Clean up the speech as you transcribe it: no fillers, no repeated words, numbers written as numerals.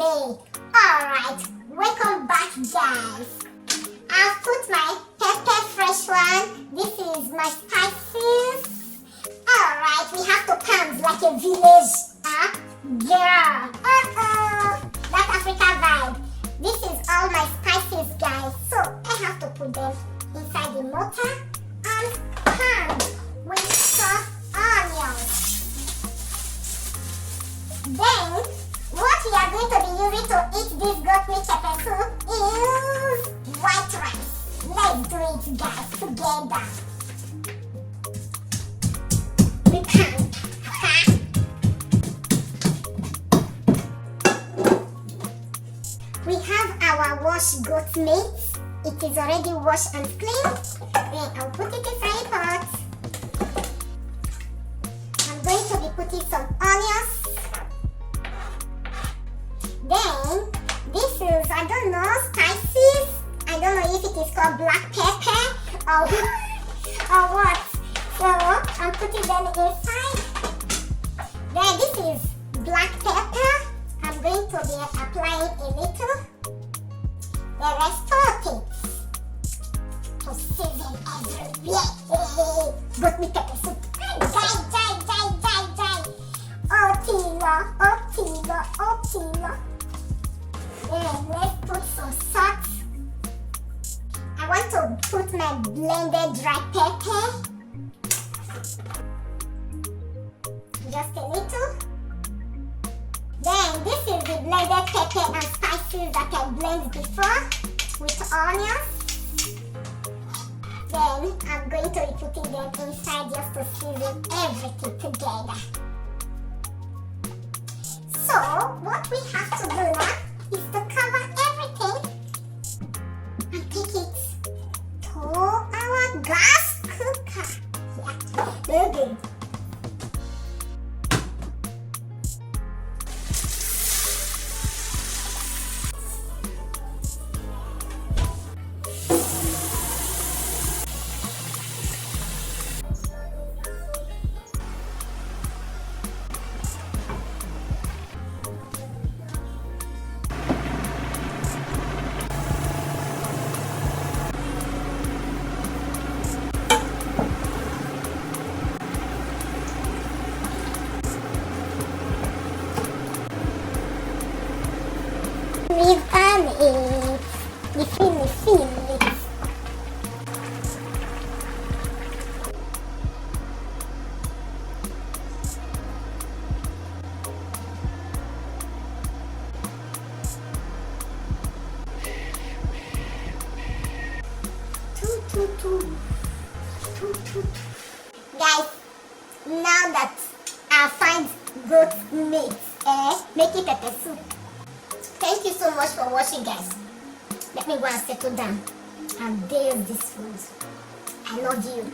today. Alright, welcome back guys. I've put my pepper fresh one. This is my spices. Alright, we have to pound like a village. Girl. That Africa vibe. This is all my spices guys. So I have to put them inside the mortar and pound with soft onions. Then what we are going to be using to eat this goat meat pepper soup is white rice. Let's do it guys together. We pound. We have our washed goat meat. It is already washed and clean. Then I'll put it inside a pot. I'm going to be putting some onions. Then this is, I don't know, spices. I don't know if it is called black pepper or what. So I'm putting them inside. Then this is black pepper. I'm going to be applying a little. The rest of it to season everywhere. Goat meat pepper soup. Jai. Otilo. Then let's put some salt. I want to put my blended dry pepper. Just a little. Then this is the blended pepper and spices that I blended before with onions. Then I'm going to be putting them inside just to season everything together. So what we have to do now is to cover everything and take it to our gas cooker. Yeah, good. We've done it. We finished it. Guys, now that I find goat meat, make it pepper soup. Thank you so much for watching guys. Let me go and settle down and taste this food. I love you.